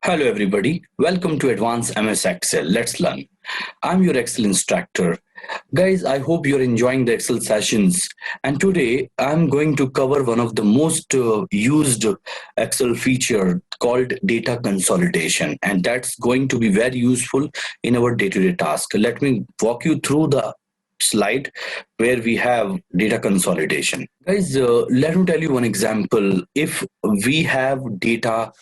Hello everybody, welcome to Advanced MS Excel. Let's learn. I'm your Excel instructor. Guys, I hope you're enjoying the Excel sessions. And today I'm going to cover one of the most used Excel feature called data consolidation. And that's going to be very useful in our day-to-day task. Let me walk you through the slide where we have data consolidation. Guys, let me tell you one example. If we have data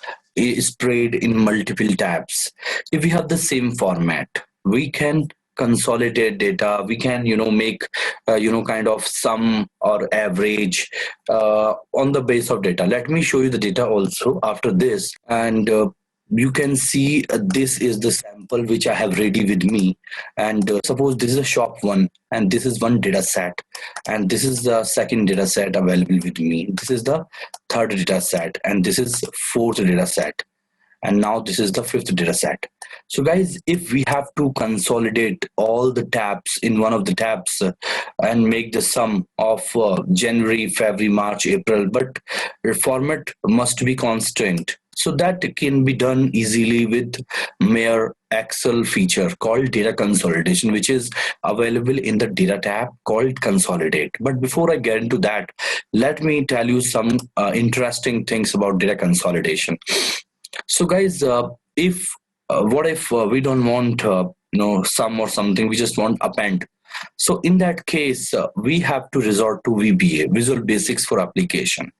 spread in multiple tabs, if we have the same format, we can consolidate data. We can make kind of sum or average on the base of data. Let me show you the data also after this. And you can see this is the sample which I have ready with me. And suppose this is a shop one, and this is one data set, and this is the second data set available with me. This is the third data set, and this is fourth data set, and now this is the fifth data set. So guys, if we have to consolidate all the tabs in one of the tabs and make the sum of January, February, March, April, but the format must be constant. So that can be done easily with mere Excel feature called data consolidation, which is available in the data tab called consolidate. But before I get into that, let me tell you some interesting things about data consolidation. So guys, if what if we don't want sum or something, we just want append. So in that case, we have to resort to VBA, Visual Basics for Application.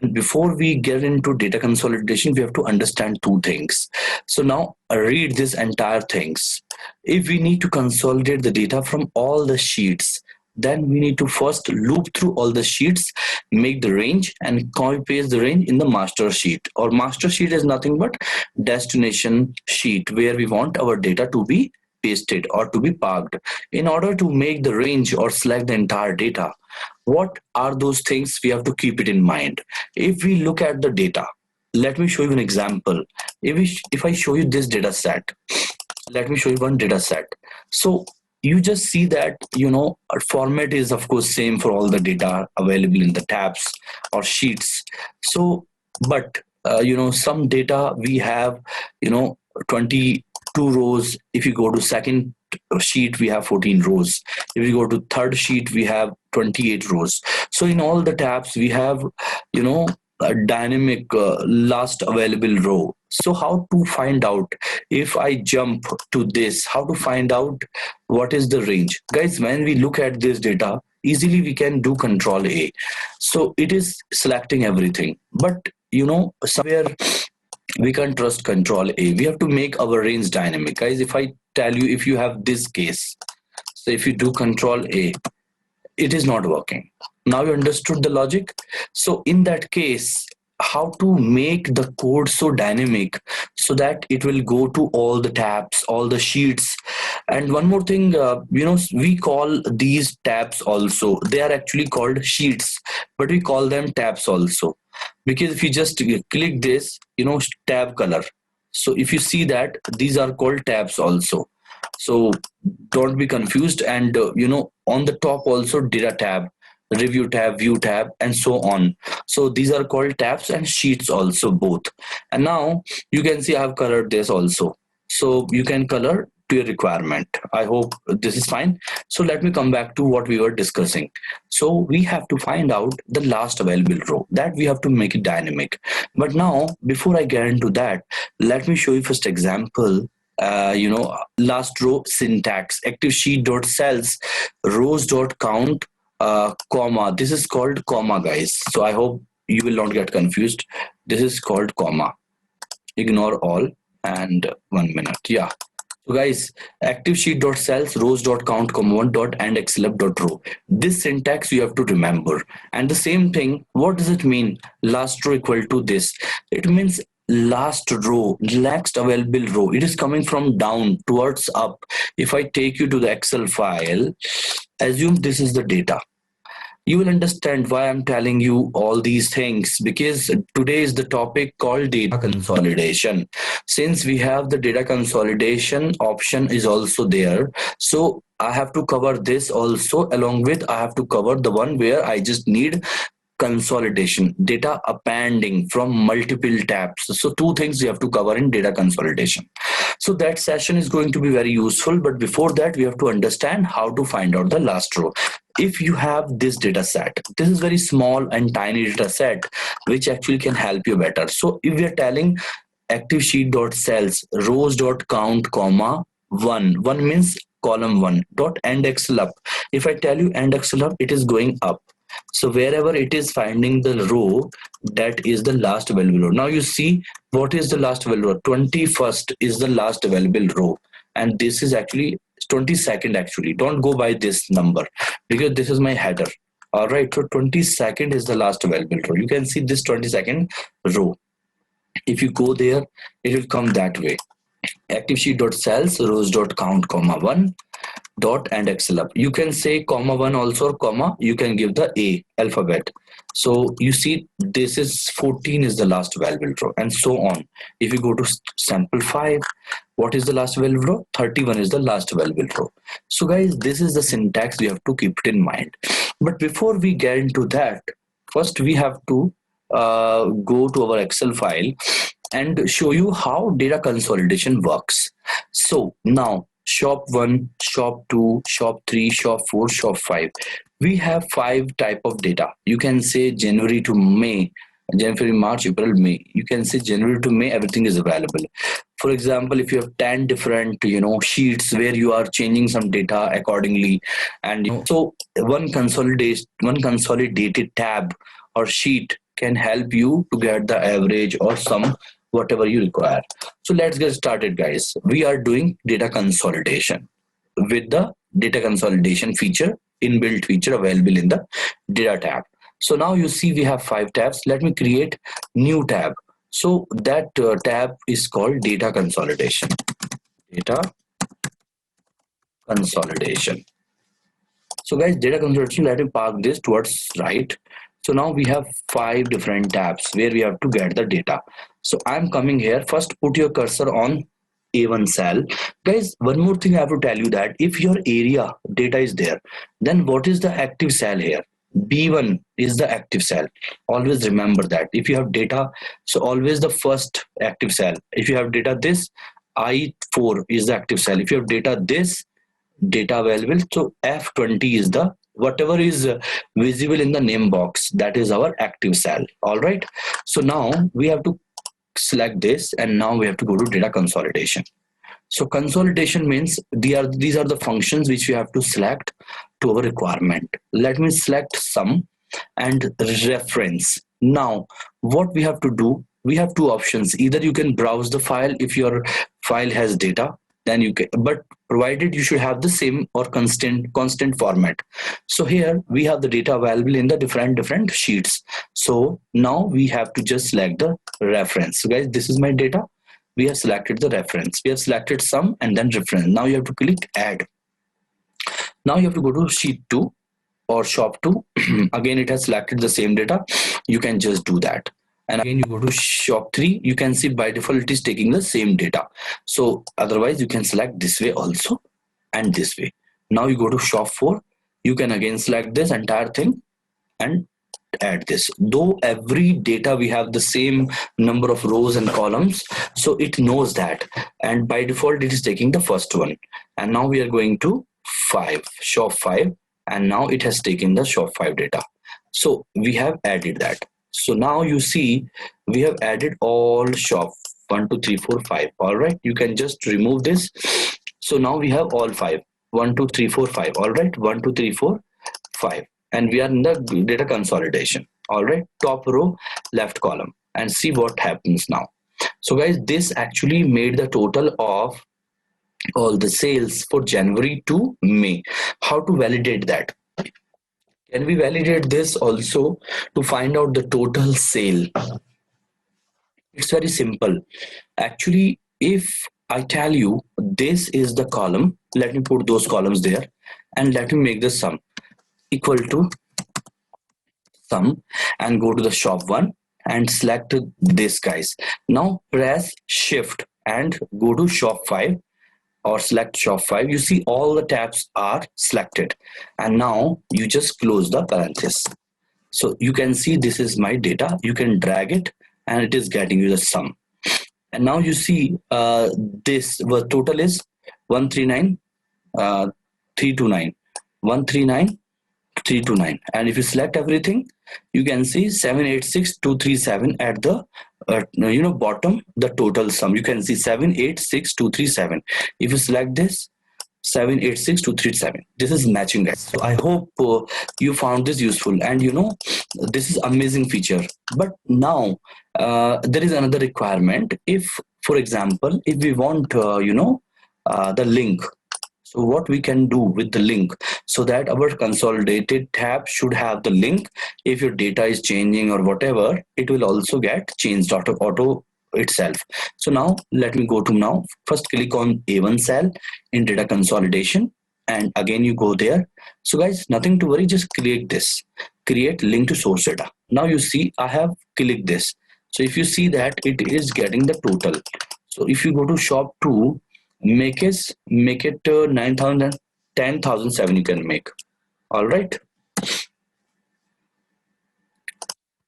And before we get into data consolidation, we have to understand two things. So now read this entire things. If we need to consolidate the data from all the sheets, then we need to first loop through all the sheets, make the range, and copy paste the range in the master sheet. Or master sheet is nothing but destination sheet where we want our data to be pasted or to be parked. In order to make the range or select the entire data, what are those things we have to keep it in mind? If we look at the data, let me show you an example. If I show you this data set, let me show you one data set. So you just see that our format is of course same for all the data available in the tabs or sheets. So but some data we have 22 rows. If you go to second sheet, we have 14 rows. If you go to third sheet, we have 28 rows. So in all the tabs we have a dynamic last available row. So how to find out? If I jump to this, how to find out what is the range? Guys, when we look at this data, easily we can do Control A. So it is selecting everything. But somewhere we can't trust Control A. We have to make our range dynamic. Guys, if I tell you, if you have this case, so if you do Control A, it is not working. Now you understood the logic? So in that case, how to make the code so dynamic so that it will go to all the tabs, all the sheets. And one more thing, we call these tabs also, they are actually called sheets, but we call them tabs also, because if you just click this, tab color. So if you see that, these are called tabs also. So don't be confused. And on the top also data tab, review tab, view tab, and so on. So these are called tabs and sheets also, both. And now you can see I have colored this also. So you can color to your requirement. I hope this is fine. So let me come back to what we were discussing. So we have to find out the last available row, that we have to make it dynamic. But now before I get into that, let me show you first example. Last row syntax, active sheet dot cells rows dot count comma. This is called comma, guys. So I hope you will not get confused. This is called comma. Ignore all and 1 minute. Yeah. So guys, active sheet dot cells rows dot count comma 1 dot and xlf dot row. This syntax you have to remember. And the same thing, what does it mean? Last row equal to this. It means last row, next available row. It is coming from down towards up. If I take you to the Excel file, assume this is the data. You will understand why I'm telling you all these things, because today is the topic called data consolidation. Since we have the data consolidation option is also there, so I have to cover this also, along with I have to cover the one where I just need consolidation, data appending from multiple tabs. So two things you have to cover in data consolidation. So that session is going to be very useful, but before that we have to understand how to find out the last row. If you have this data set, this is very small and tiny data set which actually can help you better. So if we are telling active sheet dot cells rows dot count comma 1 means column 1 dot end excel up. If I tell you end excel up, it is going up. So wherever it is finding the row, that is the last available row. Now you see what is the last available row. 21st is the last available row, and this is actually 22nd. Actually, don't go by this number because this is my header. All right, so 22nd is the last available row. You can see this 22nd row. If you go there, it will come that way. Active sheet dot cells rows dot count comma 1 dot and excel up. You can say comma 1 also, or comma, you can give the A alphabet. So you see this is 14 is the last available row, and so on. If you go to sample 5, what is the last available row? 31 is the last available row. So guys, this is the syntax we have to keep it in mind. But before we get into that, first we have to go to our Excel file and show you how data consolidation works. So now shop 1, shop 2, shop 3, shop 4, shop 5. We have 5 type of data. You can say January to May, January, March, April, May. You can say January to May, everything is available. For example, if you have 10 different sheets where you are changing some data accordingly, and so one consolidated tab or sheet can help you to get the average or sum, whatever you require. So let's get started, guys. We are doing data consolidation with the data consolidation feature, inbuilt feature available in the data tab. So now you see we have 5 tabs. Let me create new tab. So that tab is called data consolidation. Data consolidation. So guys, data consolidation, let me park this towards right. So now we have 5 different tabs where we have to get the data. So I'm coming here. First, put your cursor on A1 cell. Guys, one more thing I have to tell you, that if your area data is there, then what is the active cell here? B1 is the active cell. Always remember that. If you have data, so always the first active cell. If you have data this, I4 is the active cell. If you have data this, data available, so F20 is the whatever is visible in the name box, that is our active cell. All right, so now we have to select this, and now we have to go to data consolidation. So consolidation means these are the functions which we have to select to our requirement. Let me select sum and reference. Now what we have to do, we have 2 options. Either you can browse the file if your file has data, then you can, but provided you should have the same or constant format. So here we have the data available in the different sheets. So now we have to just select the reference. So guys, this is my data. We have selected the reference. We have selected sum and then reference. Now you have to click add. Now you have to go to sheet 2 or shop 2. Again, it has selected the same data. You can just do that. And again, you go to shop 3. You can see by default it is taking the same data. So otherwise you can select this way also and this way. Now you go to shop 4. You can again select this entire thing and add this. Though every data we have the same number of rows and columns, so it knows that, and by default it is taking the first one. And now we are going to 5, shop 5, and now it has taken the shop 5 data. So we have added that. So now you see we have added all shop 1 2 3 4 5. All right, you can just remove this. So now we have all 5, 1 2 3 4 5. All right, 1 2 3 4 5, and we are in the data consolidation. All right, top row, left column, and see what happens now. So guys, this actually made the total of all the sales for January to May. How to validate that? Can we validate this also to find out the total sale? It's very simple. Actually, if I tell you this is the column, let me put those columns there, and let me make the sum equal to sum, and go to the shop 1 and select this, guys. Now press shift and go to shop 5 or select shop 5. You see all the tabs are selected, and now you just close the parenthesis. So you can see this is my data. You can drag it and it is getting you the sum. And now you see this total is 139 329 139 329, and if you select everything you can see 786237 at the bottom, the total sum. You can see 786237. If you select this 786237, this is matching, guys. So I hope you found this useful, and this is amazing feature. But now there is another requirement. If, for example, if we want the link, so what we can do with the link, so that our consolidated tab should have the link. If your data is changing or whatever, it will also get changed auto itself. So now let me go to, now first click on A1 cell in data consolidation, and again you go there. So guys, nothing to worry, just click this, create link to source data. Now you see I have clicked this. So if you see that it is getting the total. So if you go to shop 2, make it 9,000, 10,007 you can make. All right,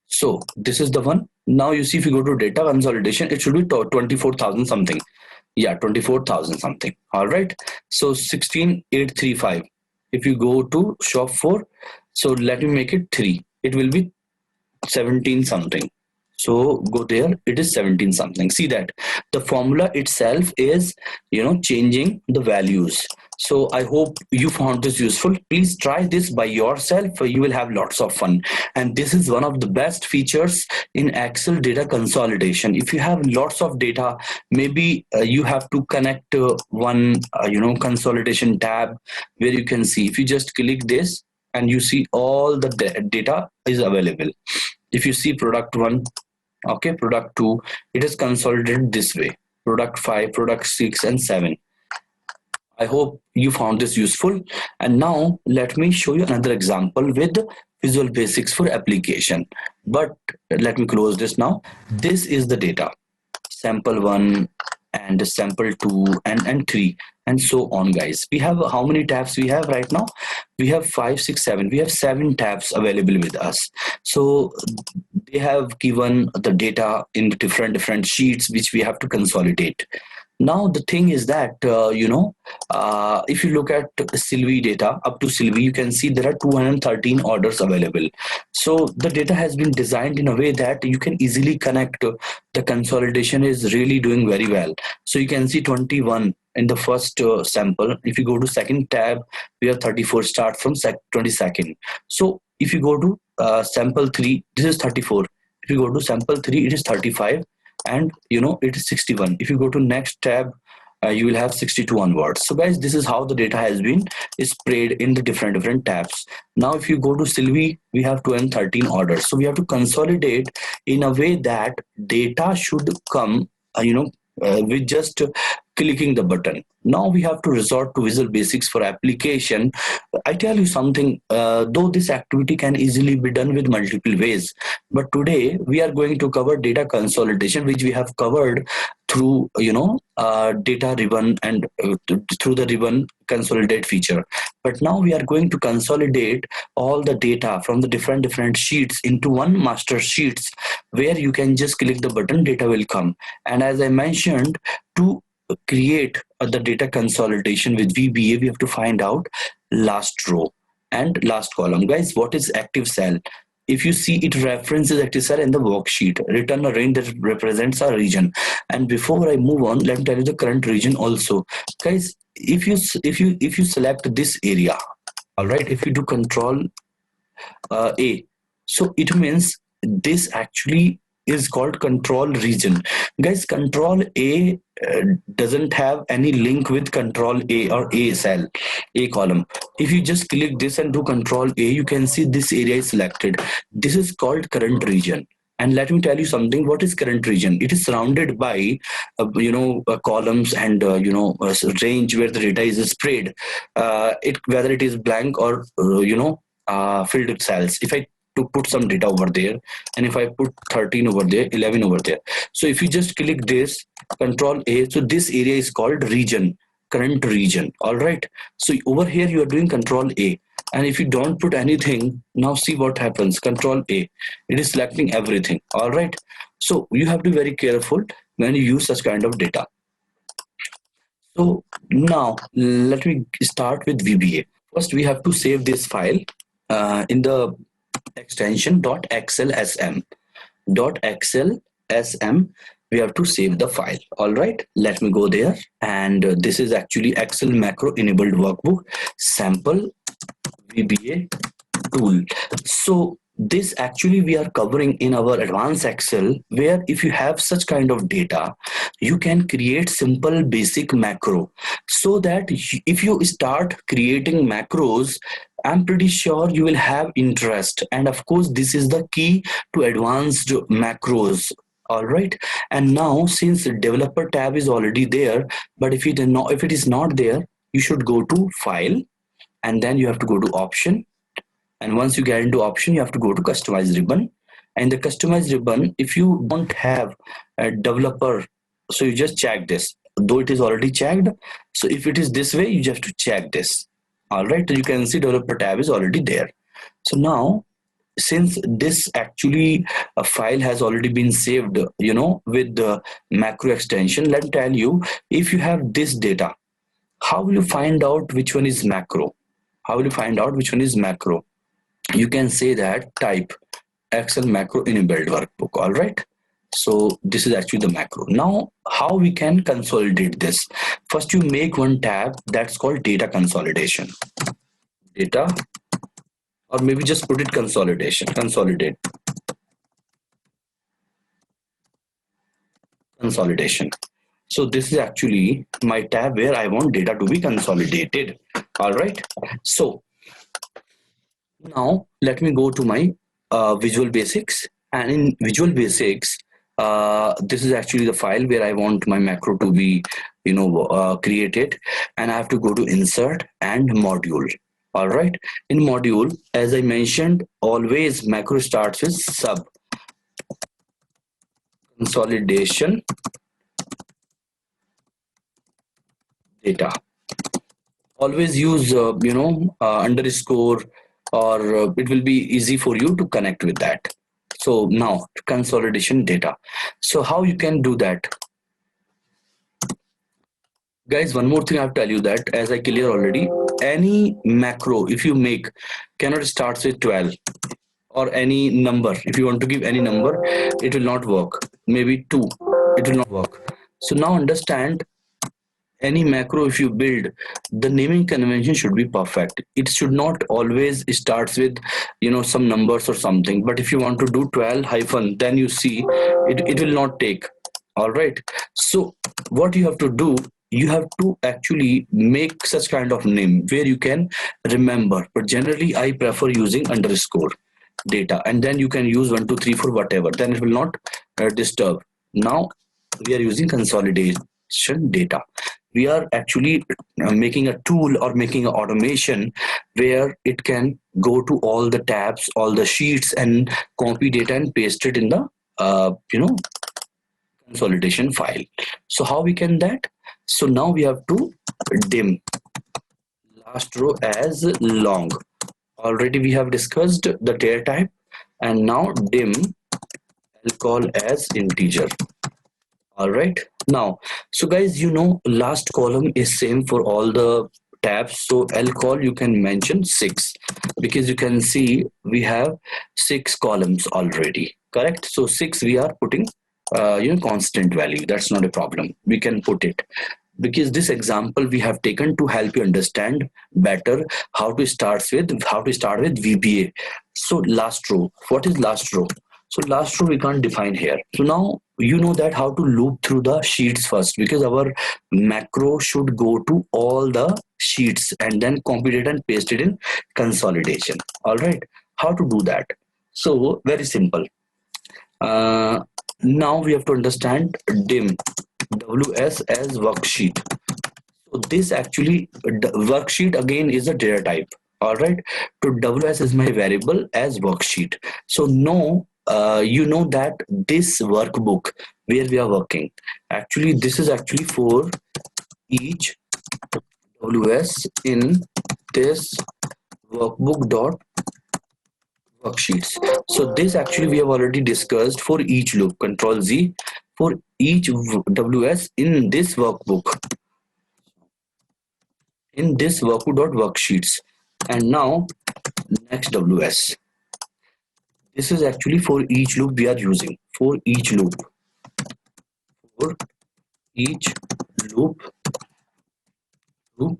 so this is the one. Now you see if you go to data consolidation, it should be 24,000 something. Yeah, 24,000 something. All right, so 16,835. If you go to shop 4, so let me make it 3, it will be 17 something. So go there, it is 17 something. See that the formula itself is changing the values. So I hope you found this useful. Please try this by yourself, you will have lots of fun. And this is one of the best features in Excel data consolidation. If you have lots of data, maybe you have to connect one consolidation tab, where you can see, if you just click this and you see all the data is available. If you see product 1, okay, product 2, it is consolidated this way, product 5, product 6 and 7. I hope you found this useful. And now let me show you another example with Visual Basics for application. But let me close this now. This is the data, sample 1 and sample 2 and 3 and so on, guys. We have, how many tabs we have right now? We have 5, 6, 7. We have 7 tabs available with us. So they have given the data in different sheets which we have to consolidate. Now the thing is that if you look at Sylvie data, up to Sylvie, you can see there are 213 orders available. So the data has been designed in a way that you can easily connect. The consolidation is really doing very well. So you can see 21 in the first sample. If you go to second tab, we have 34, start from 22nd. So if you go to sample 3, this is 34. If you go to sample 3, it is 35. And it is 61. If you go to next tab, you will have 62 onwards. So guys, this is how the data has been spread in the different tabs. Now if you go to Sylvie, we have 213 orders. So we have to consolidate in a way that data should come with just clicking the button. Now we have to resort to Visual Basics for application. I tell you something, though this activity can easily be done with multiple ways, but today we are going to cover data consolidation, which we have covered through data ribbon and through the ribbon consolidate feature. But now we are going to consolidate all the data from the different sheets into one master sheets, where you can just click the button, data will come. And as I mentioned, to create the data consolidation with VBA, we have to find out last row and last column. Guys, what is active cell? If you see, it references active cell in the worksheet, return a range that represents a region. And before I move on, let me tell you the current region also. Guys, if you select this area, all right, if you do control A, so it means this actually is called control region. Guys, control A doesn't have any link with control A or A cell, A column. If you just click this and do control A, you can see this area is selected. This is called current region. And let me tell you something, what is current region? It is surrounded by columns and a range where the data is spread, whether it is blank or filled with cells. If I to put some data over there, and if I put 13 over there, 11 over there, so if you just click this control A, so this area is called region, current region. All right, so over here you are doing control A. And if you don't put anything, now see what happens. Control A, it is selecting everything. All right. So you have to be very careful when you use such kind of data. So now let me start with VBA. First, we have to save this file in the extension .xlsm. .xlsm. We have to save the file. All right. Let me go there. And this is actually Excel macro enabled workbook sample VBA tool. So this actually we are covering in our advanced Excel, where if you have such kind of data, you can create simple basic macro, so that if you start creating macros, I'm pretty sure you will have interest. And of course, this is the key to advanced macros. All right. And now, since the developer tab is already there, but if it is not there, you should go to file, and then you have to go to option. And once you get into option, you have to go to customize ribbon. And the customize ribbon, if you don't have a developer, so you just check this, though it is already checked. So if it is this way, you just have to check this. All right. So you can see developer tab is already there. So now, since this actually a file has already been saved, with the macro extension, let me tell you, if you have this data, how will you find out which one is macro? How will you find out which one is macro? You can say that type Excel macro enabled workbook. All right. So this is actually the macro. Now, how we can consolidate this? First, you make one tab that's called data consolidation. Data, or maybe just put it consolidation. Consolidate. Consolidation. So this is actually my tab where I want data to be consolidated. All right. So now let me go to my Visual Basics, and in Visual Basics, this is actually the file where I want my macro to be, created, and I have to go to Insert and Module. All right. In Module, as I mentioned, always macro starts with sub consolidation data. Always use underscore, or it will be easy for you to connect with that. So now consolidation data. So how you can do that, guys? One more thing I have to tell you, that as I clear already, any macro if you make cannot start with 12 or any number. If you want to give any number, it will not work. Maybe 2, it will not work. So now understand, any macro if you build, the naming convention should be perfect. It should not always starts with some numbers or something. But if you want to do 12 hyphen, then you see it will not take. All right. So what you have to do, you have to actually make such kind of name where you can remember. But generally I prefer using underscore data, and then you can use 1 2 3 4 whatever, then it will not disturb. Now we are using consolidation data. We are actually making a tool or making an automation where it can go to all the tabs, all the sheets, and copy data and paste it in the consolidation file. So how we can that? So now we have to dim last row as long. Already we have discussed the data type, and now dim call as integer. All right. Now, so guys, last column is same for all the tabs. So lcol you can mention 6, because you can see we have 6 columns already. Correct. So 6 we are putting constant value. That's not a problem. We can put it, because this example we have taken to help you understand better how to start with VBA. So last row. What is last row? So last row we can't define here. So now you know that how to loop through the sheets first, because our macro should go to all the sheets and then copy it and paste it in consolidation. All right. How to do that? So very simple. Now we have to understand dim ws as worksheet. So this actually worksheet again is a data type. All right. To ws is my variable as worksheet. So no, you know that this workbook where we are working, actually this is actually for each ws in this workbook dot worksheets. So this actually we have already discussed for each loop. Control Z for each WS in this workbook, dot worksheets. And now next WS. This is actually for each loop we are using. For each loop. For each loop to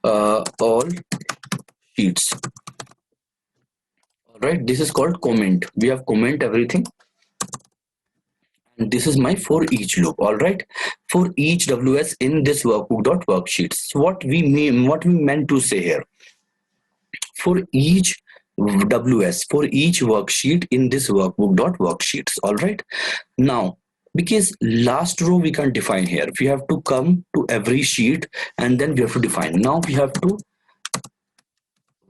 all sheets. Alright, this is called comment. We have comment everything. And this is my for each loop. Alright, for each WS in this workbook dot worksheets. So what we meant to say here, for each WS, for each worksheet in this workbook dot worksheets. Alright, now because last row we can't define here, we have to come to every sheet and then we have to define. Now we have to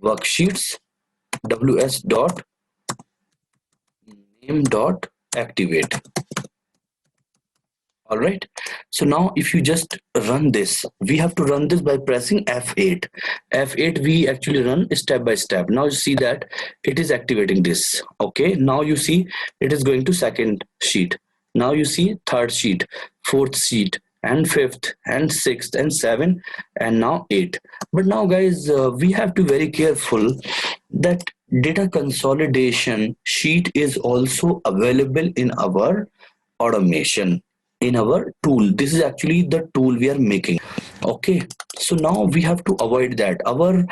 worksheets WS dot name dot activate. All right, so now if you just run this, we have to run this by pressing F8. F8 we actually run step by step. Now you see that it is activating this. Okay, now you see it is going to second sheet. Now you see third sheet, fourth sheet, and fifth and sixth and seventh, and now eight. But now guys, we have to be very careful that data consolidation sheet is also available in our automation, in our tool. This is actually the tool we are making. Okay, so now we have to avoid that. Our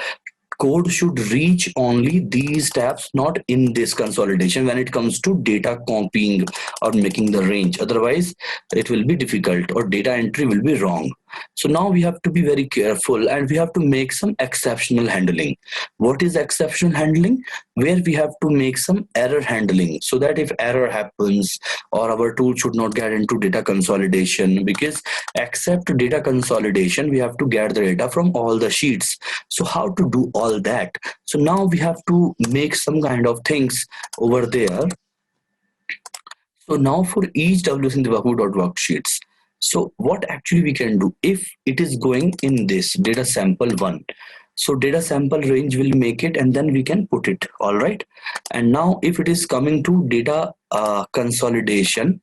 code should reach only these tabs, not in this consolidation when it comes to data copying or making the range. Otherwise it will be difficult or data entry will be wrong. So now we have to be very careful and we have to make some exceptional handling. What is exceptional handling? Where we have to make some error handling, so that if error happens or our tool should not get into data consolidation, because except data consolidation we have to get the data from all the sheets. So how to do all that? So now we have to make some kind of things over there. So now for each WS in the workbook.worksheets, so what actually we can do if it is going in this data sample one. So data sample range will make it and then we can put it. All right. And now if it is coming to data consolidation,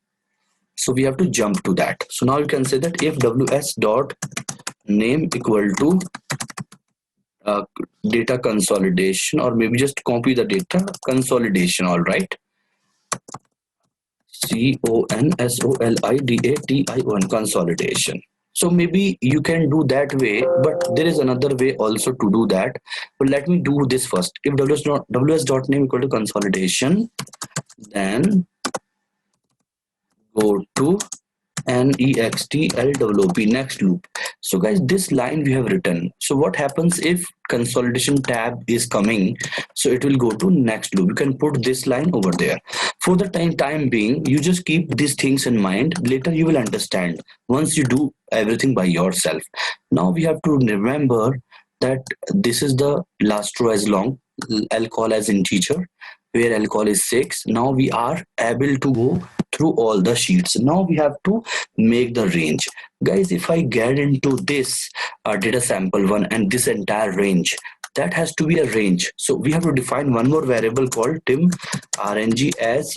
so we have to jump to that. So now you can say that if WS dot name equal to data consolidation, or maybe just copy the data consolidation. All right. CONSOLIDATION, consolidation. So maybe you can do that way, but there is another way also to do that. But let me do this first. If WS dot name equal to consolidation, then go to NEXT next loop. So guys, this line we have written. So what happens if consolidation tab is coming? So it will go to next loop. You can put this line over there. For the time being, you just keep these things in mind. Later you will understand once you do everything by yourself. Now we have to remember that this is the last row as long, alcohol as integer, where alcohol is 6. Now we are able to go through all the sheets. Now we have to make the range. Guys, if I get into this data sample one and this entire range, that has to be a range. So we have to define one more variable called tim rng as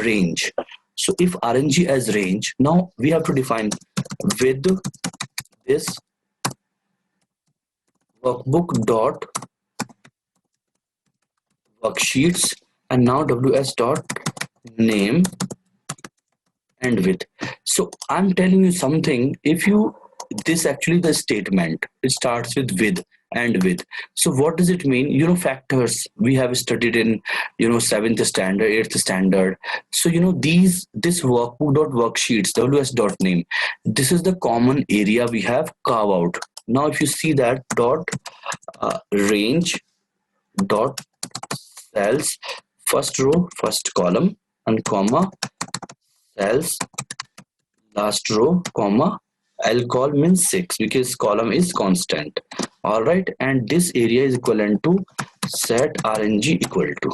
range. So if rng as range, now we have to define with this workbook dot worksheets, and now WS dot name and with. So I'm telling you something. If you, this actually the statement, it starts with and with. So what does it mean? You know, factors we have studied in, you know, 7th standard, 8th standard. So you know, this workbook dot worksheets, WS dot name, this is the common area we have carved out. Now if you see that dot range dot cells, first row first column, and comma cells last row, comma alcohol means 6 because column is constant. All right, and this area is equivalent to set rng equal to.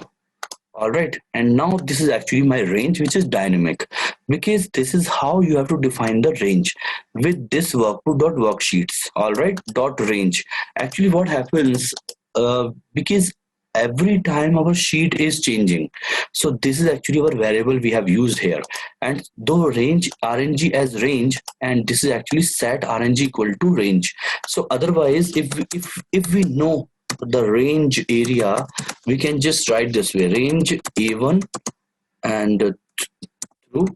All right, and now this is actually my range, which is dynamic, because this is how you have to define the range with this workbook dot worksheets. All right, dot range. Actually what happens, because every time our sheet is changing. So this is actually our variable we have used here, and though range rng as range, and this is actually set rng equal to range. So otherwise, if we know the range area, we can just write this way: range a1 and through,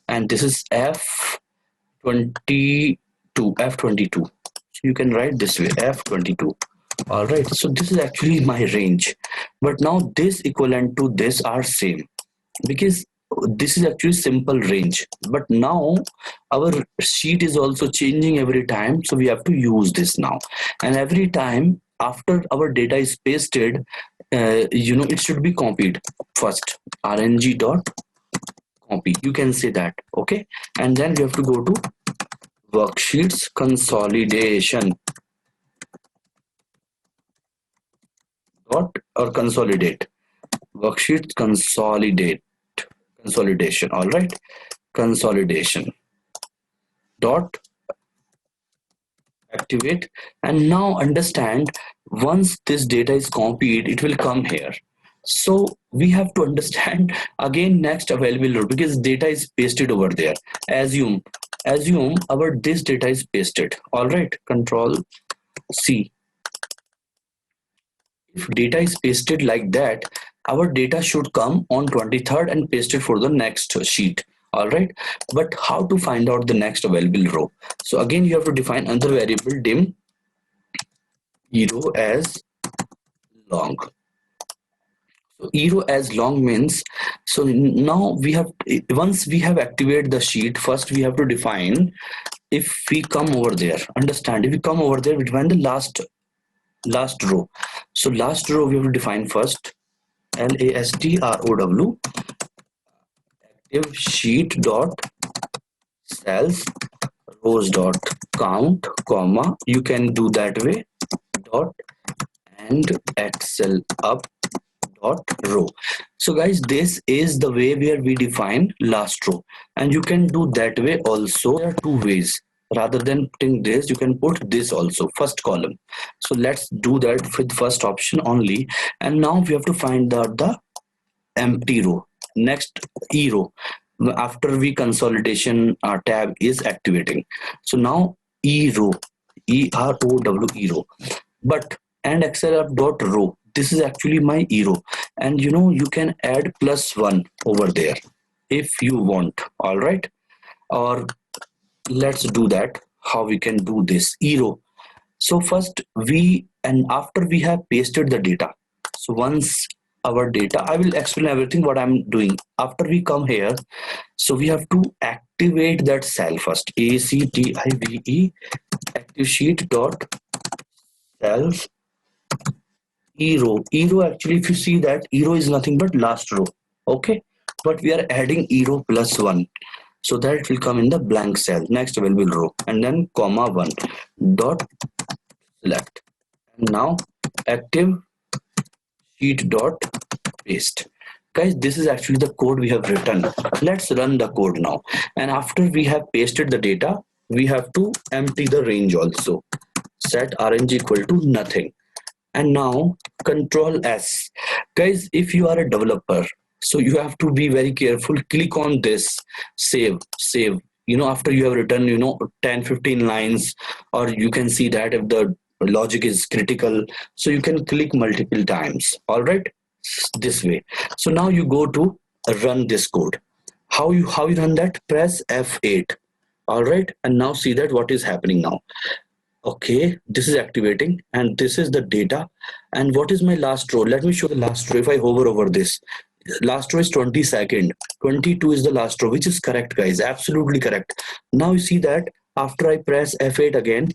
and this is f22, f22. So you can write this way, f22. All right, so this is actually my range, but now this equivalent to this are same, because this is actually simple range, but now our sheet is also changing every time, so we have to use this now. And every time after our data is pasted, it should be copied first, rng dot copy, you can say that. Okay, and then we have to go to worksheets consolidation dot or consolidate, worksheets consolidation. All right, consolidation dot activate. And now understand, once this data is copied, it will come here. So we have to understand again next available row, because data is pasted over there. Assume our this data is pasted. All right, control C. If data is pasted like that, our data should come on 23rd and pasted for the next sheet. All right, but how to find out the next available row? So again, you have to define another variable, dim row as long. So row as long means, so now we have, once we have activated the sheet, first we have to define, if we come over there, understand, if we come over there, we define the last row. So last row we have to define first, LASTROW active sheet dot cells rows dot count, comma, you can do that way, dot and excel up dot row. So guys, this is the way where we define last row, and you can do that way also. There are two ways. Rather than putting this, you can put this also, first column. So let's do that with first option only. And now we have to find the empty row, next row, after we consolidation tab is activating. So now row, EROW, but and excel up dot row, this is actually my row, and you can add +1 over there if you want. All right, or let's do that, how we can do this row. So first and after we have pasted the data, so once our data, I will explain everything what I'm doing after we come here. So we have to activate that cell first, ACTIVE active sheet dot cells row. Actually, if you see that row is nothing but last row. Okay, but we are adding row +1, so that it will come in the blank cell, next available row, and then comma 1 dot select, and now active sheet dot paste. Guys, this is actually the code we have written. Let's run the code now, and after we have pasted the data, we have to empty the range also, set rng equal to nothing. And now control S. Guys, if you are a developer, so you have to be very careful, click on this save. After you have written 10-15 lines, or you can see that if the logic is critical, so you can click multiple times. All right, this way. So now you go to run this code. How you run that? Press F8. All right, and now see that what is happening now. Okay, this is activating, and this is the data. And what is my last row? Let me show the last row. If I hover over this, last row is 22nd, 22 is the last row, which is correct, guys, absolutely correct. Now you see that after I press F8 again,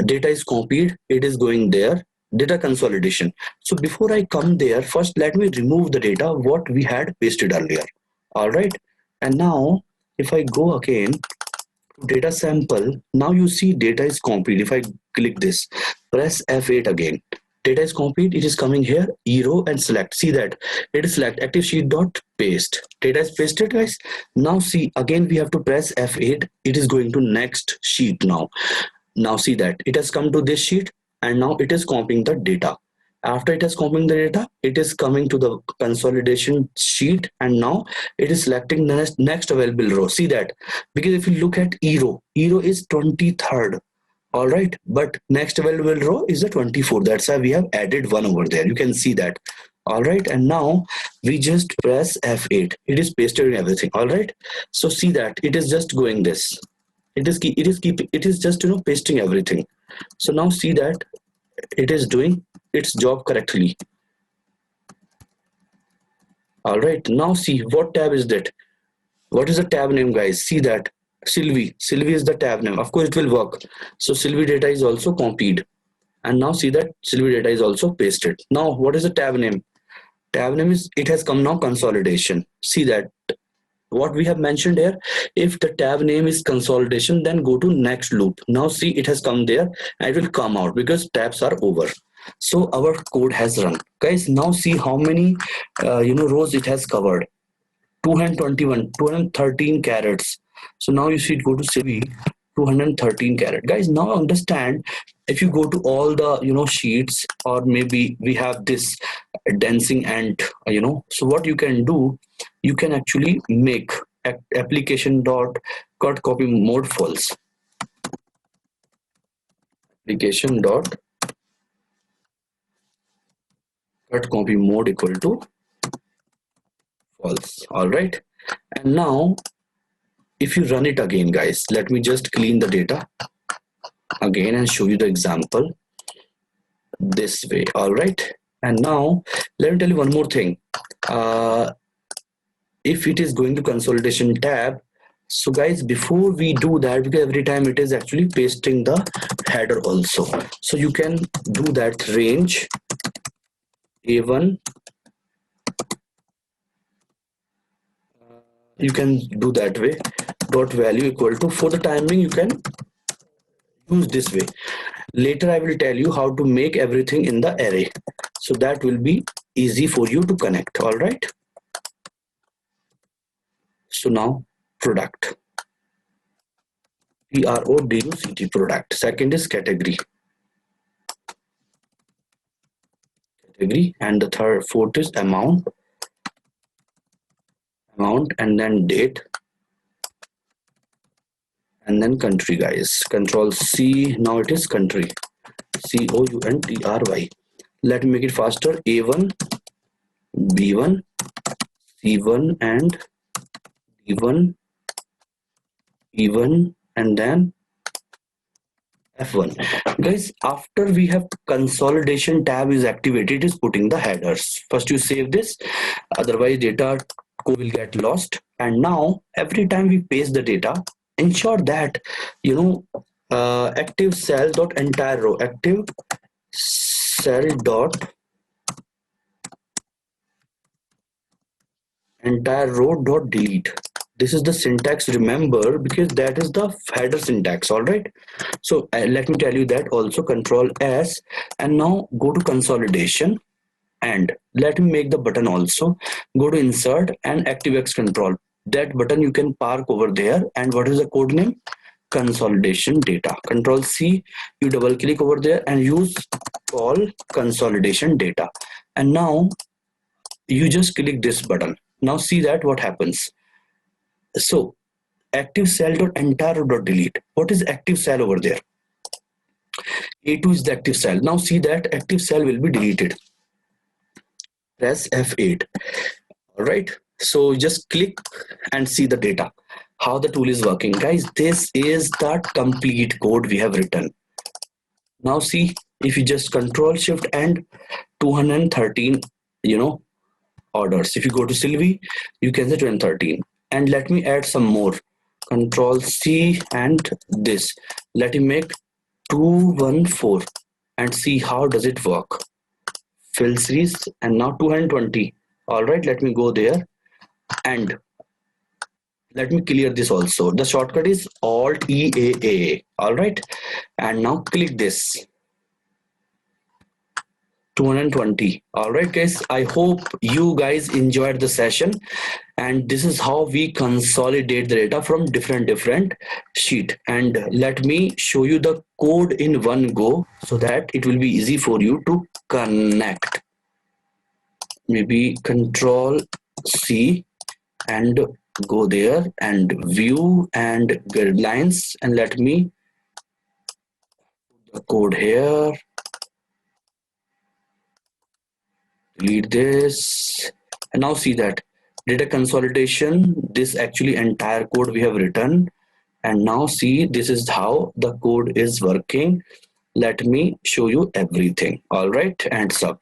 data is copied, it is going there, data consolidation. So before I come there, first let me remove the data what we had pasted earlier. All right, and now if I go again data sample, now you see data is copied. If I click this, press F8 again, data is copied, it is coming here, row, and select. See that it is select active sheet dot paste, data is pasted, guys. Now see, again we have to press F8, it is going to next sheet. Now see that it has come to this sheet, and now it is copying the data. After it has copied the data, it is coming to the consolidation sheet, and now it is selecting the next available row. See that, because if you look at E row is 23rd, all right, but next available row is the 24th. That's why we have added one over there. You can see that. All right, and now we just press F8. It is pasted in everything. All right, so see that it is just going this. It is just pasting everything. So now see that it is doing its job correctly. All right, now see what tab is that. What is the tab name, guys? See that Sylvie is the tab name. Of course it will work. So Sylvie data is also copied, and now see that Sylvie data is also pasted. Now what is the tab name? Tab name is, it has come now, consolidation. See that what we have mentioned here, if the tab name is consolidation, then go to next loop. Now see it has come there, and it will come out because tabs are over. So our code has run, guys. Now see how many rows it has covered. 213 carats. So now you see it go to CV 213 carat. Guys, now understand, if you go to all the sheets, or maybe we have this dancing and so what you can do, you can actually make application dot cut copy mode false. Application dot cut copy mode equal to false. All right, and now if you run it again, guys, let me just clean the data again and show you the example this way. All right, and now let me tell you one more thing. If it is going to consolidation tab, so guys, before we do that, because every time it is actually pasting the header also, so you can do that range A1, you can do that way, dot value equal to, for the timing you can use this way. Later I will tell you how to make everything in the array, so that will be easy for you to connect. All right, so now product, PRODUCT, product. Second is category, and the fourth is amount, and then date, and then country, guys. Control C. Now it is country, COUNTRY. Let me make it faster. A1, B1, C1, and D1, E1, and then F1. Guys, after we have consolidation tab is activated, it is putting the headers. First you save this, otherwise data code will get lost. And now every time we paste the data, ensure that active cell dot entire row, active cell dot entire row dot delete. This is the syntax, remember, because that is the header syntax. All right, so let me tell you that also. Control S, and now go to consolidation, and let me make the button also. Go to insert and ActiveX control. That button you can park over there. And what is the code name? Consolidation data. Control C, you double click over there and use call consolidation data, and now you just click this button. Now see that what happens. So active cell dot entire dot delete. What is active cell over there? A2 is the active cell. Now see that active cell will be deleted. Press F8. All right, so just click and see the data, how the tool is working. Guys, this is the complete code we have written. Now see, if you just Control Shift and 213 orders, if you go to Sylvie, you can say 213. And let me add some more. Control C and this, let me make 214 and see how does it work. Fill series, and now 220. All right, let me go there and let me clear this also. The shortcut is Alt EAA. All right, and now click this 220. All right, guys, I hope you guys enjoyed the session, and this is how we consolidate the data from different sheet. And let me show you the code in one go, so that it will be easy for you to connect, maybe control C and go there and view and guidelines, and let me the code here, delete this, and now see that data consolidation, this actually entire code we have written. And now see, this is how the code is working. Let me show you everything. All right, and sub.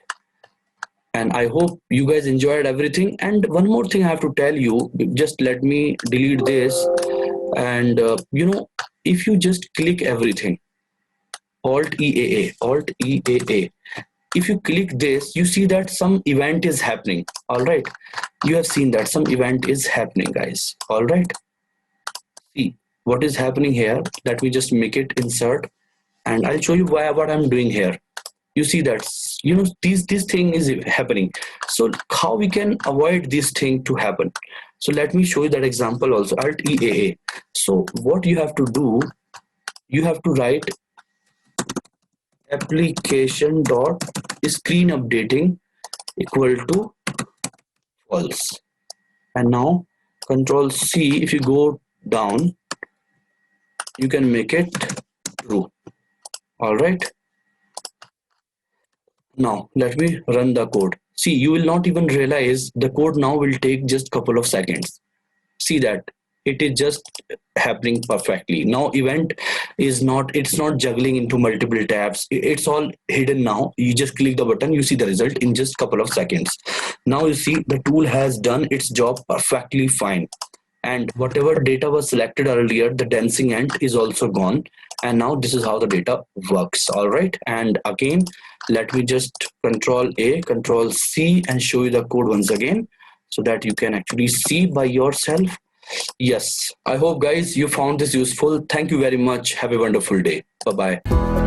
And I hope you guys enjoyed everything. And one more thing I have to tell you, just let me delete this. And if you just click everything, Alt EAA, if you click this, you see that some event is happening. All right, you have seen that some event is happening, guys. All right, see what is happening here. Let me just make it insert, and I'll show you what I'm doing here. You see that this thing is happening. So how we can avoid this thing to happen? So let me show you that example also. Alt EAA. So what you have to do, you have to write application dot screen updating equal to false, and now control C. If you go down, you can make it true. All right, now let me run the code. See, you will not even realize the code now will take just couple of seconds. See that it is just happening perfectly. Now event is not, it's not juggling into multiple tabs. It's all hidden now. You just click the button, you see the result in just couple of seconds. Now you see the tool has done its job perfectly fine. And whatever data was selected earlier, the dancing ant is also gone. And now this is how the data works. All right, and again let me just control A, control C, and show you the code once again so that you can actually see by yourself. Yes, I hope guys you found this useful. Thank you very much. Have a wonderful day. Bye bye.